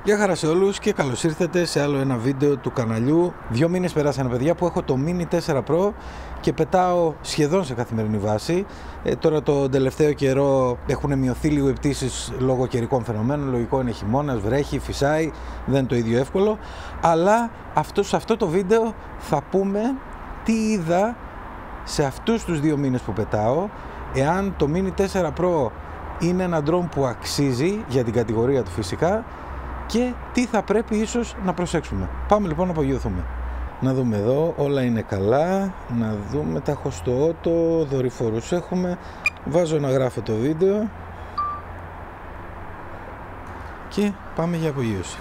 Γεια χαρά σε όλους και καλώς ήρθατε σε άλλο ένα βίντεο του καναλιού. 2 μήνες περάσανε, παιδιά, που έχω το Mini 4 Pro και πετάω σχεδόν σε καθημερινή βάση. Τώρα το τελευταίο καιρό έχουν μειωθεί λίγο οι πτήσεις λόγω καιρικών φαινομένων. Λογικό, είναι χειμώνας, βρέχει, φυσάει, δεν είναι το ίδιο εύκολο. Αλλά σε αυτό το βίντεο θα πούμε τι είδα σε αυτούς τους 2 μήνες που πετάω, εάν το Mini 4 Pro είναι ένα drone που αξίζει για την κατηγορία του φυσικά και τι θα πρέπει ίσως να προσέξουμε. Πάμε λοιπόν να απογειωθούμε. Να δούμε εδώ, όλα είναι καλά. Να δούμε, τα έχω στο auto, δορυφόρους έχουμε. Βάζω να γράφω το βίντεο και πάμε για απογείωση.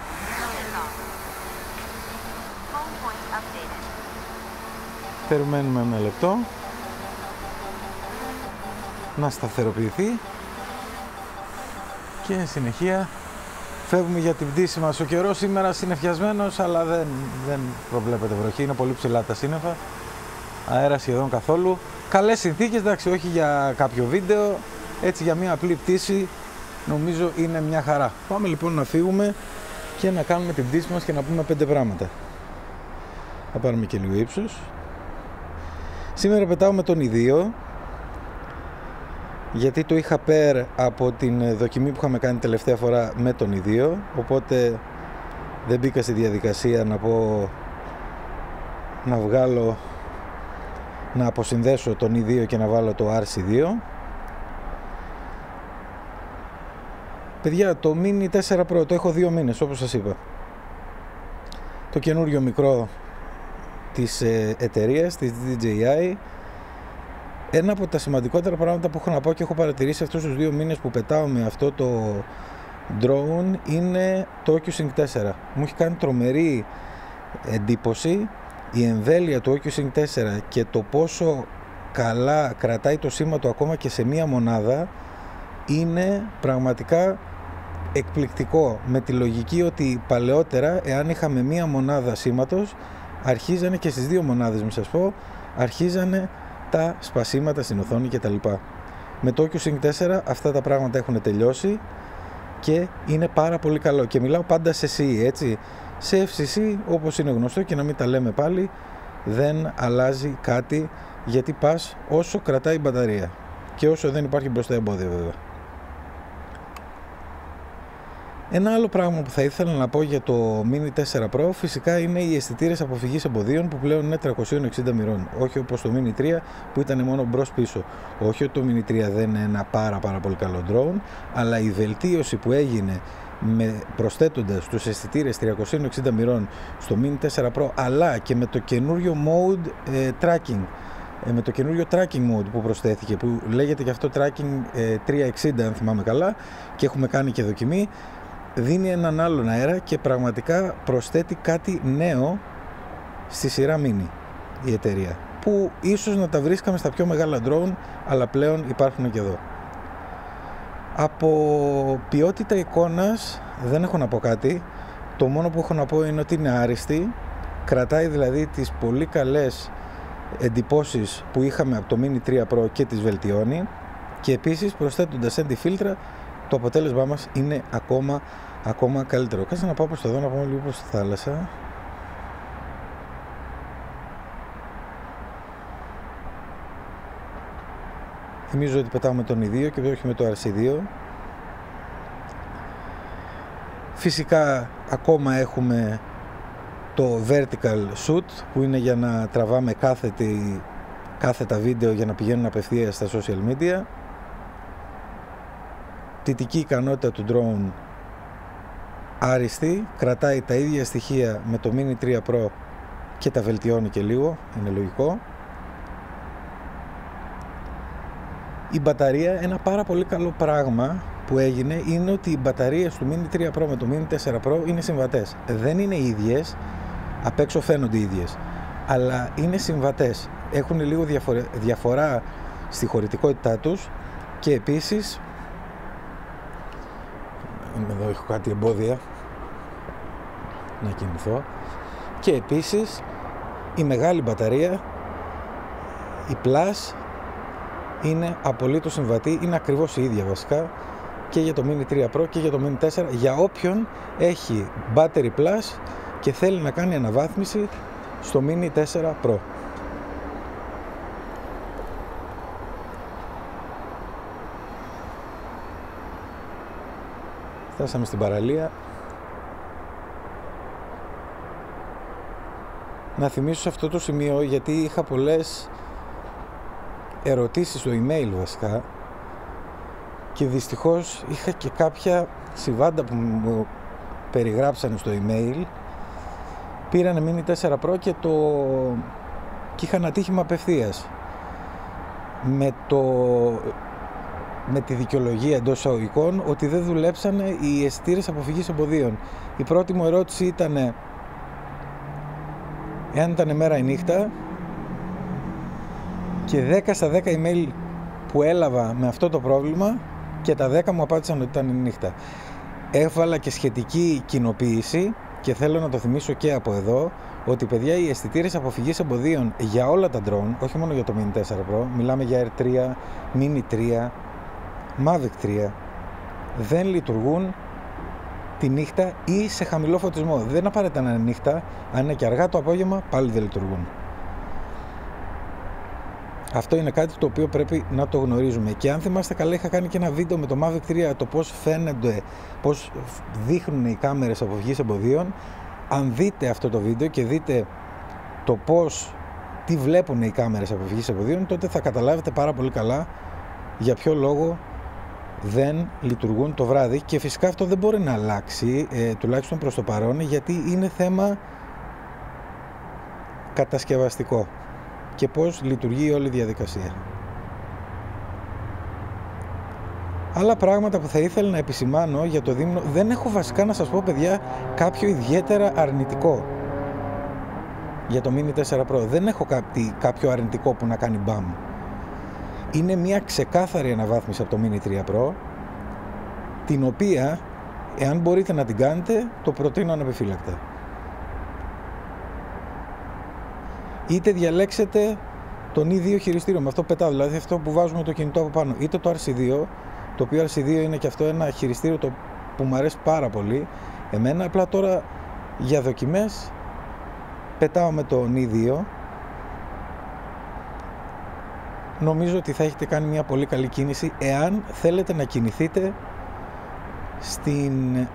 Περιμένουμε ένα λεπτό να σταθεροποιηθεί και συνεχεία φεύγουμε για την πτήση μας. Ο καιρός σήμερα συννεφιασμένος, αλλά δεν προβλέπεται βροχή, είναι πολύ ψηλά τα σύννεφα, αέρα σχεδόν καθόλου. Καλές συνθήκες, εντάξει, όχι για κάποιο βίντεο, έτσι για μια απλή πτήση νομίζω είναι μια χαρά. Πάμε λοιπόν να φύγουμε και να κάνουμε την πτήση μας και να πούμε 5 πράγματα. Θα πάρουμε και λίγο ύψος. Σήμερα πετάω με τον ιδίο, γιατί το είχα pair από την δοκιμή που είχαμε κάνει τελευταία φορά με τον ιδίο, οπότε δεν μπήκα στη διαδικασία να πω να αποσυνδέσω τον ιδίο και να βάλω το RC2. Παιδιά, το Mini 4 Pro το έχω 2 μήνες, όπως σας είπα. Το καινούριο μικρό της εταιρείας, της DJI. Ένα από τα σημαντικότερα πράγματα που έχω να πω και έχω παρατηρήσει αυτούς τους 2 μήνες που πετάω με αυτό το drone είναι το OcuSync 4. Μου έχει κάνει τρομερή εντύπωση η εμβέλεια του OcuSync 4 και το πόσο καλά κρατάει το σήμα του ακόμα και σε μία μονάδα. Είναι πραγματικά εκπληκτικό, με τη λογική ότι παλαιότερα, εάν είχαμε μία μονάδα σήματος, αρχίζανε και στις 2 μονάδες, μην σας πω, αρχίζανε τα σπασίματα στην οθόνη κτλ. Με το OcuSync 4 αυτά τα πράγματα έχουν τελειώσει και είναι πάρα πολύ καλό. Και μιλάω πάντα σε CE, έτσι. Σε FCC, όπως είναι γνωστό και να μην τα λέμε πάλι, δεν αλλάζει κάτι, γιατί πας όσο κρατάει η μπαταρία και όσο δεν υπάρχει μπροστά εμπόδιο, βέβαια. Ένα άλλο πράγμα που θα ήθελα να πω για το Mini 4 Pro φυσικά είναι οι αισθητήρες αποφυγής εμποδίων που πλέον είναι 360 μοιρών. Όχι όπως το Mini 3 που ήταν μόνο μπρος πίσω. Όχι ότι το Mini 3 δεν είναι ένα πάρα πολύ καλό drone, αλλά η βελτίωση που έγινε προσθέτοντας τους αισθητήρες 360 μοιρών στο Mini 4 Pro, αλλά και με το καινούριο mode tracking, με το καινούριο tracking mode που προσθέθηκε, που λέγεται και αυτό tracking 360 αν θυμάμαι καλά, και έχουμε κάνει και δοκιμή, δίνει έναν άλλον αέρα και πραγματικά προσθέτει κάτι νέο στη σειρά Mini η εταιρεία, που ίσως να τα βρίσκαμε στα πιο μεγάλα drone, αλλά πλέον υπάρχουν και εδώ. Από ποιότητα εικόνας δεν έχω να πω κάτι. Το μόνο που έχω να πω είναι ότι είναι άριστη, κρατάει δηλαδή τις πολύ καλές εντυπώσεις που είχαμε από το Mini 3 Pro και τις βελτιώνει, και επίσης προσθέτοντας anti-filtra το αποτέλεσμά μας είναι ακόμα καλύτερο. Κάτσε να πάω προς το εδώ, να πάμε λίγο προς τη θάλασσα. Θυμίζω ότι πετάω με τον ιδίο και όχι με το RC2. Φυσικά ακόμα έχουμε το vertical shoot που είναι για να τραβάμε κάθετα βίντεο για να πηγαίνουν απευθείας στα social media. Πτυτική ικανότητα του drone άριστη, κρατάει τα ίδια στοιχεία με το Mini 3 Pro και τα βελτιώνει και λίγο, είναι λογικό. Η μπαταρία, ένα πάρα πολύ καλό πράγμα που έγινε είναι ότι οι μπαταρίες του Mini 3 Pro με το Mini 4 Pro είναι συμβατές. Δεν είναι ίδιες, απ' έξω φαίνονται ίδιες, αλλά είναι συμβατές. Έχουν λίγο διαφορά στη χωρητικότητά τους και επίσης, εδώ έχω κάτι εμπόδια να κινηθώ, και επίσης η μεγάλη μπαταρία, η Plus, είναι απολύτως συμβατή, είναι ακριβώς η ίδια βασικά και για το Mini 3 Pro και για το Mini 4 για όποιον έχει Battery Plus και θέλει να κάνει αναβάθμιση στο Mini 4 Pro. Φτάσαμε στην παραλία. Να θυμίσω σε αυτό το σημείο, γιατί είχα πολλές ερωτήσεις στο email βασικά και δυστυχώς είχα και κάποια συμβάντα που μου περιγράψανε στο email. Πήρανε Mini 4 Pro και είχαν ατύχημα απευθείας με τη δικαιολογία εντός εισαγωγικών ότι δεν δουλέψανε οι αισθητήρες αποφυγής εμποδίων. Η πρώτη μου ερώτηση ήταν εάν ήταν μέρα ή νύχτα, και 10 στα 10 email που έλαβα με αυτό το πρόβλημα και τα 10 μου απάντησαν ότι ήταν η νύχτα. Έβαλα και σχετική κοινοποίηση και θέλω να το θυμίσω και από εδώ ότι, παιδιά, οι αισθητήρες αποφυγής εμποδίων για όλα τα drone, όχι μόνο για το Mini 4 Pro, μιλάμε για Air 3, Mini 3, Mavic 3, δεν λειτουργούν τη νύχτα ή σε χαμηλό φωτισμό. Δεν απαραίτητα να είναι νύχτα, αν είναι και αργά το απόγευμα πάλι δεν λειτουργούν. Αυτό είναι κάτι το οποίο πρέπει να το γνωρίζουμε. Και αν θυμάστε καλά, είχα κάνει και ένα βίντεο με το Mavic 3 το πώς φαίνονται, πώς δείχνουν οι κάμερες αποφυγής εμποδίων. Αν δείτε αυτό το βίντεο και δείτε το τι βλέπουν οι κάμερες αποφυγής εμποδίων, τότε θα καταλάβετε πάρα πολύ καλά για ποιο λόγο δεν λειτουργούν το βράδυ. Και φυσικά αυτό δεν μπορεί να αλλάξει, τουλάχιστον προς το παρόν, γιατί είναι θέμα κατασκευαστικό και πώς λειτουργεί όλη η διαδικασία. Άλλα πράγματα που θα ήθελα να επισημάνω για το δίμηνο, δεν έχω βασικά να σας πω, παιδιά, κάποιο ιδιαίτερα αρνητικό για το Mini 4 Pro. Δεν έχω κάποιο αρνητικό που να κάνει μπαμ. Είναι μια ξεκάθαρη αναβάθμιση από το Mini 3 Pro, την οποία, εάν μπορείτε να την κάνετε, το προτείνω ανεπιφύλακτα. Είτε διαλέξετε τον E2 χειριστήριο, με αυτό πετάω, δηλαδή αυτό που βάζουμε το κινητό από πάνω, είτε το RC2, το οποίο RC2 είναι και αυτό ένα χειριστήριο που μου αρέσει πάρα πολύ εμένα. Απλά τώρα για δοκιμές πετάω με τον E2. Νομίζω ότι θα έχετε κάνει μια πολύ καλή κίνηση εάν θέλετε να κινηθείτε στην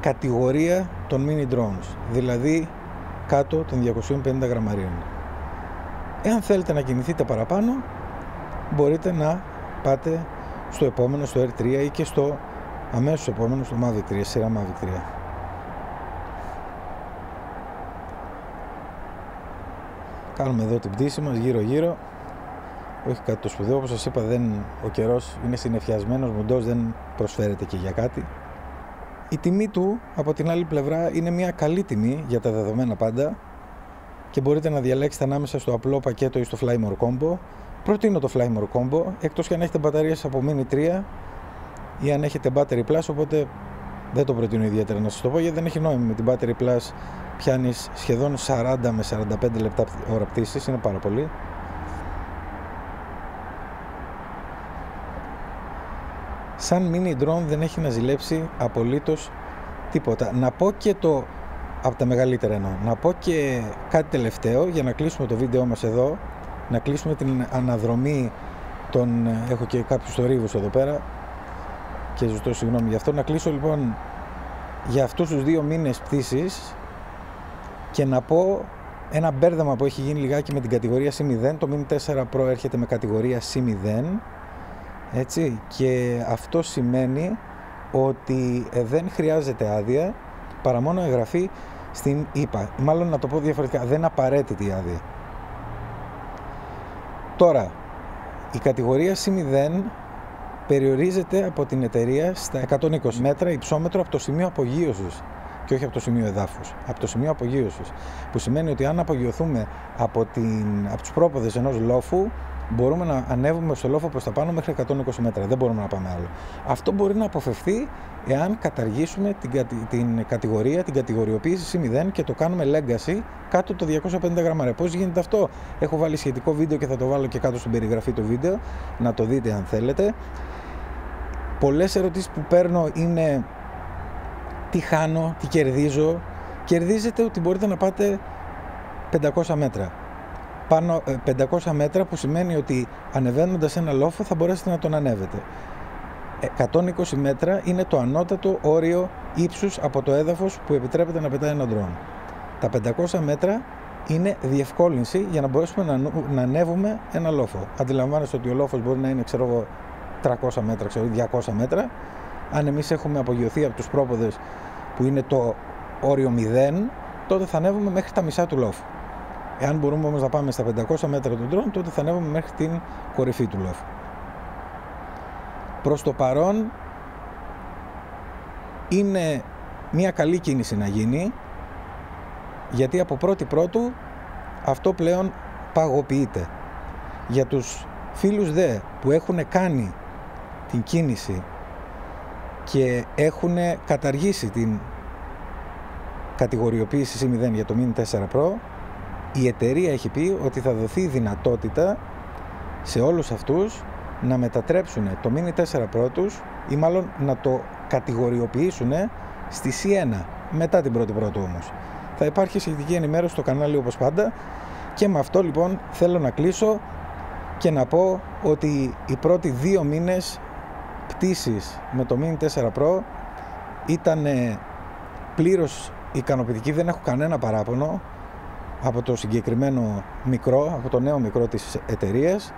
κατηγορία των mini drones, δηλαδή κάτω των 250 γραμμαρίων. Εάν θέλετε να κινηθείτε παραπάνω, μπορείτε να πάτε στο επόμενο, στο R3 ή και στο αμέσως επόμενο, στο Mavic 3, σειρά Mavic 3. Κάνουμε εδώ την πτήση μας γύρω γύρω, όχι κάτι το σπουδαίο, όπως σας είπα, ο καιρός είναι συννεφιασμένος, μουντός, δεν προσφέρεται και για κάτι. Η τιμή του από την άλλη πλευρά είναι μια καλή τιμή για τα δεδομένα πάντα και μπορείτε να διαλέξετε ανάμεσα στο απλό πακέτο ή στο Flymore Combo. Προτείνω το Flymore Combo, εκτός και αν έχετε μπαταρίες από Mini 3 ή αν έχετε Battery Plus, οπότε δεν το προτείνω ιδιαίτερα να σας το πω, γιατί δεν έχει νόημα. Με την Battery Plus πιάνεις σχεδόν 40 με 45 λεπτά ώρα πτήσης, είναι πάρα πολύ. Σαν mini drone δεν έχει να ζηλέψει απολύτως τίποτα. Να πω και από τα μεγαλύτερα εννοώ, να πω και κάτι τελευταίο για να κλείσουμε το βίντεο μας εδώ, να κλείσουμε την αναδρομή έχω και κάποιους θορύβους εδώ πέρα και ζητώ συγγνώμη γι' αυτό. Να κλείσω λοιπόν για αυτούς τους 2 μήνες πτήσης και να πω ένα μπέρδεμα που έχει γίνει λιγάκι με την κατηγορία C0. Το Mini 4 Pro έρχεται με κατηγορία C0, έτσι, και αυτό σημαίνει ότι δεν χρειάζεται άδεια παρά μόνο εγγραφή στην ΕΠΑ. Μάλλον να το πω διαφορετικά, δεν απαραίτητη άδεια. Τώρα, η κατηγορία C0 περιορίζεται από την εταιρεία στα 120 μέτρα υψόμετρο από το σημείο απογείωσης και όχι από το σημείο εδάφους, από το σημείο απογείωσης, που σημαίνει ότι αν απογειωθούμε από τους πρόποδες ενός λόφου, μπορούμε να ανέβουμε στο λόφο προς τα πάνω μέχρι 120 μέτρα. Δεν μπορούμε να πάμε άλλο. Αυτό μπορεί να αποφευθεί εάν καταργήσουμε την κατηγορία, την κατηγοριοποίηση C0 και το κάνουμε legacy κάτω το 250 γραμμάρια. Πώς γίνεται αυτό? Έχω βάλει σχετικό βίντεο και θα το βάλω και κάτω στην περιγραφή το βίντεο, να το δείτε αν θέλετε. Πολλές ερωτήσεις που παίρνω είναι τι χάνω, τι κερδίζω. Κερδίζετε ότι μπορείτε να πάτε 500 μέτρα. Πάνω 500 μέτρα που σημαίνει ότι ανεβαίνοντας ένα λόφο θα μπορέσετε να τον ανέβετε. 120 μέτρα είναι το ανώτατο όριο ύψους από το έδαφος που επιτρέπεται να πετάει ένα ντρόουν. Τα 500 μέτρα είναι διευκόλυνση για να μπορέσουμε να ανέβουμε ένα λόφο. Αντιλαμβάνεστε ότι ο λόφος μπορεί να είναι 300 μέτρα, 200 μέτρα. Αν εμείς έχουμε απογειωθεί από τους πρόποδες που είναι το όριο 0, τότε θα ανέβουμε μέχρι τα μισά του λόφου. Εάν μπορούμε όμως να πάμε στα 500 μέτρα του ντρόουν, τότε θα ανέβουμε μέχρι την κορυφή του λόφου. Προς το παρόν είναι μια καλή κίνηση να γίνει, γιατί από πρώτου αυτό πλέον παγωποιείται. Για τους φίλους δε που έχουν κάνει την κίνηση και έχουν καταργήσει την κατηγοριοποίηση C0 για το Mini 4 Pro, η εταιρεία έχει πει ότι θα δοθεί δυνατότητα σε όλους αυτούς να μετατρέψουν το Mini 4 Pro τους ή μάλλον να το κατηγοριοποιήσουν στη C1 μετά την πρώτη όμως. Θα υπάρχει σχετική ενημέρωση στο κανάλι όπως πάντα και με αυτό λοιπόν θέλω να κλείσω και να πω ότι οι πρώτοι 2 μήνες πτήσης με το Mini 4 Pro ήταν πλήρως ικανοποιητική, δεν έχω κανένα παράπονο από το συγκεκριμένο μικρό, από το νέο μικρό της εταιρείας.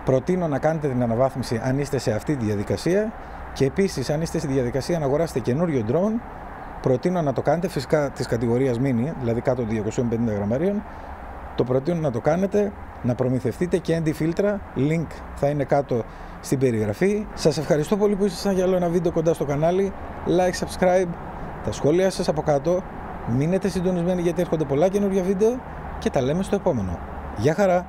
Προτείνω να κάνετε την αναβάθμιση αν είστε σε αυτή τη διαδικασία και επίσης αν είστε στη διαδικασία να αγοράσετε καινούριο drone, προτείνω να το κάνετε φυσικά της κατηγορίας mini, δηλαδή κάτω των 250 γραμμαρίων. Το προτείνω να το κάνετε, να προμηθευτείτε και ND φίλτρα, link θα είναι κάτω στην περιγραφή. Σας ευχαριστώ πολύ που ήσασταν για άλλο ένα βίντεο κοντά στο κανάλι. Like, subscribe, τα σχόλια σας από κάτω. Μείνετε συντονισμένοι γιατί έρχονται πολλά καινούργια βίντεο και τα λέμε στο επόμενο. Γεια χαρά!